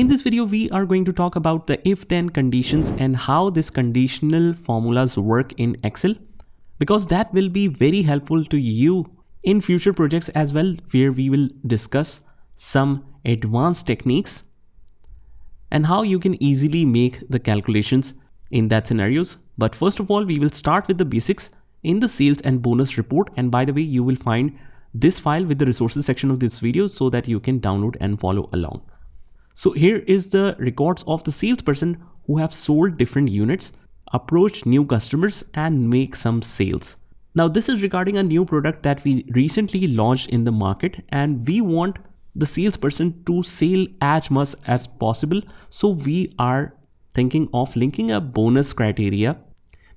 In this video, we are going to talk about the if-then conditions and how this conditional formulas work in Excel, because that will be very helpful to you in future projects as well, where we will discuss some advanced techniques and how you can easily make the calculations in that scenarios. But first of all, we will start with the basics in the sales and bonus report. And by the way, you will find this file with the resources section of this video so that you can download and follow along. So here is the records of the salesperson who have sold different units, approached new customers and make some sales. Now this is regarding a new product that we recently launched in the market, and we want the salesperson to sell as much as possible. So we are thinking of linking a bonus criteria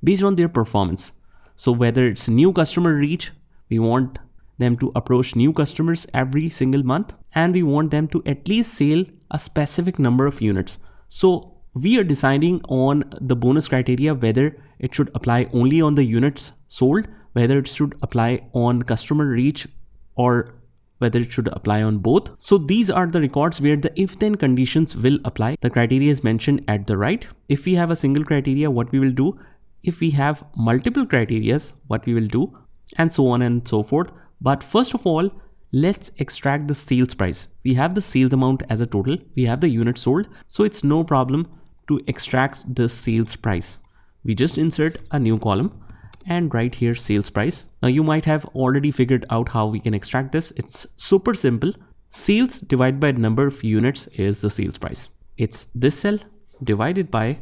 based on their performance. So whether it's new customer reach, we want them to approach new customers every single month, and we want them to at least sell a specific number of units. So we are deciding on the bonus criteria whether it should apply only on the units sold, whether it should apply on customer reach, or whether it should apply on both. So these are the records where the if-then conditions will apply. The criteria is mentioned at the right. If we have a single criteria, what we will do. If we have multiple criterias, what we will do, and so on and so forth. But first of all, let's extract the sales price. We have the sales amount as a total. We have the unit sold. So it's no problem to extract the sales price. We just insert a new column and write here sales price. Now you might have already figured out how we can extract this. It's super simple. Sales divided by number of units is the sales price. It's this cell divided by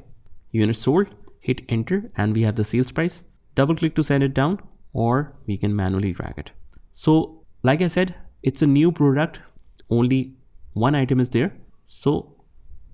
units sold. Hit enter and we have the sales price. Double click to send it down, or we can manually drag it. So like I said, it's a new product. Only one item is there. So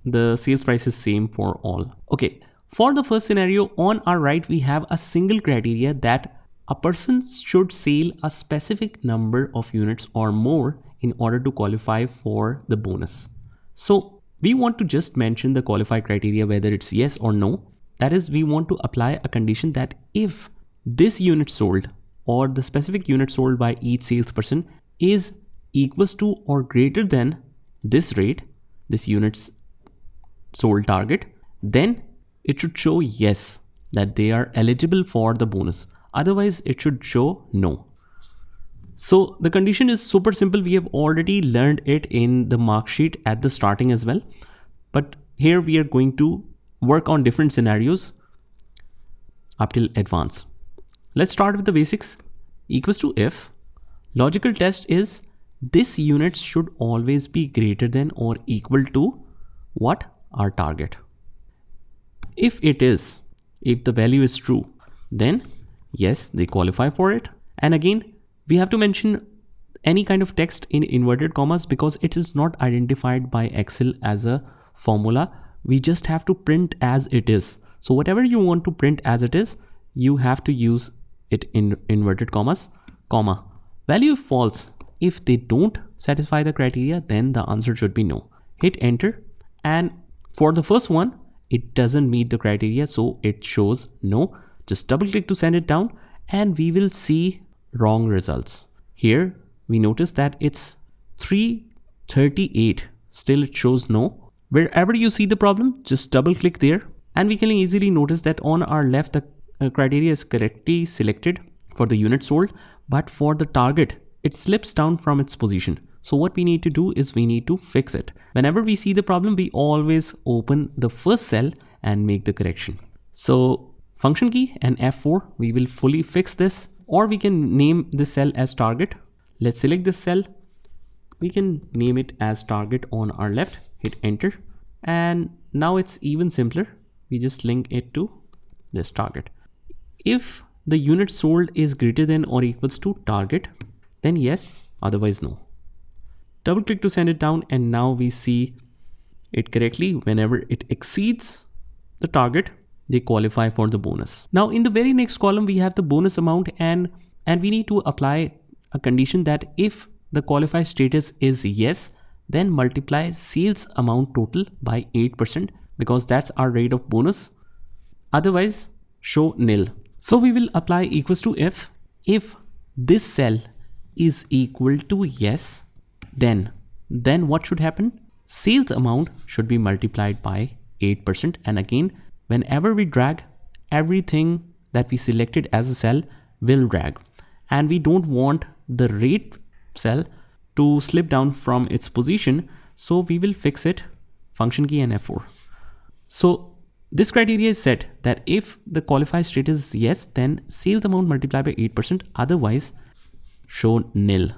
the sales price is same for all. Okay. For the first scenario, on our right, we have a single criteria that a person should sell a specific number of units or more in order to qualify for the bonus. So we want to just mention the qualify criteria, whether it's yes or no. That is, we want to apply a condition that if this unit sold or the specific unit sold by each salesperson is equals to or greater than this rate, this unit's sold target, then it should show yes, that they are eligible for the bonus. Otherwise, it should show no. So the condition is super simple. We have already learned it in the mark sheet at the starting as well. But here we are going to work on different scenarios up till advanced. Let's start with the basics. Equals to if. Logical test is this unit should always be greater than or equal to what? Our target. If it is, if the value is true, then yes, they qualify for it. And again, we have to mention any kind of text in inverted commas because it is not identified by Excel as a formula. We just have to print as it is. So whatever you want to print as it is, you have to use it in inverted commas, comma. Value false. If they don't satisfy the criteria, then the answer should be no. Hit enter. And for the first one, it doesn't meet the criteria, so it shows no. Just double click to send it down and we will see wrong results. Here we notice that it's 338. Still it shows no. Wherever you see the problem, just double click there and we can easily notice that on our left, the criteria is correctly selected for the unit sold, but for the target, it slips down from its position. So what we need to do is we need to fix it. Whenever we see the problem, we always open the first cell and make the correction. So function key and F4, we will fully fix this, or we can name this cell as target. Let's select this cell. We can name it as target on our left, hit enter. And now it's even simpler. We just link it to this target. If the unit sold is greater than or equals to target, then yes, otherwise no. Double click to send it down and now we see it correctly. Whenever it exceeds the target, they qualify for the bonus. Now in the very next column, we have the bonus amount and we need to apply a condition that if the qualify status is yes, then multiply sales amount total by 8% because that's our rate of bonus. Otherwise, show nil. So we will apply equals to if this cell is equal to yes, then what should happen? sales amount should be multiplied by 8%. And again, whenever we drag, everything that we selected as a cell will drag. And we don't want the rate cell to slip down from its position. So we will fix it, function key and F4. So this criteria is set that if the qualified state is yes, then sales amount multiplied by 8%, otherwise show nil.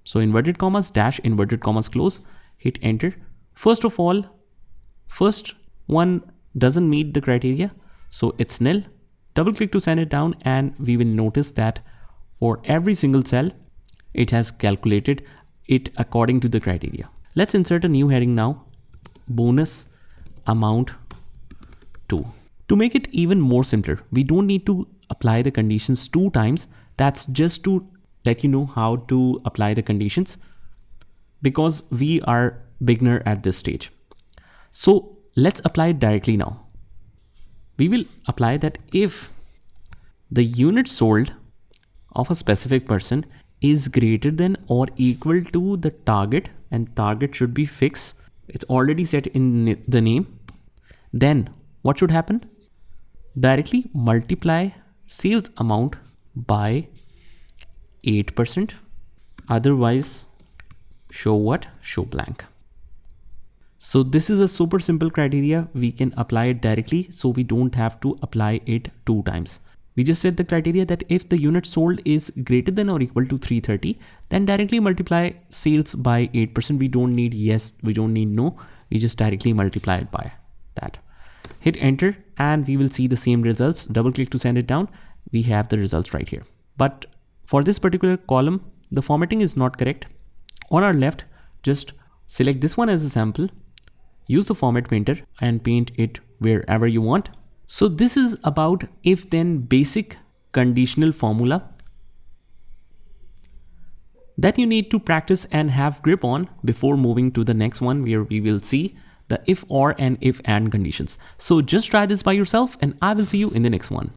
So inverted commas dash inverted commas close, hit enter. First of all, first one doesn't meet the criteria, so it's nil. Double click to send it down, and we will notice that for every single cell, it has calculated it according to the criteria. Let's insert a new heading now, bonus amount 2. To make it even more simpler, we don't need to apply the conditions 2 times. That's just to let you know how to apply the conditions, because we are beginner at this stage. So let's apply it directly now. We will apply that if the unit sold of a specific person is greater than or equal to the target, and target should be fixed, it's already set in the name, then what should happen? Directly multiply sales amount by 8%, otherwise show what? Show blank. So this is a super simple criteria. We can apply it directly, so we don't have to apply it 2 times. We just set the criteria that if the unit sold is greater than or equal to 330, then directly multiply sales by 8%. We don't need yes, we don't need no, we just directly multiply it by that. Hit enter and we will see the same results. Double click to send it down. We have the results right here. But for this particular column, the formatting is not correct. On our left, just select this one as a sample, use the format painter and paint it wherever you want. So this is about if then basic conditional formula that you need to practice and have grip on before moving to the next one, where we will see the if or and if and conditions. So just try this by yourself, and I will see you in the next one.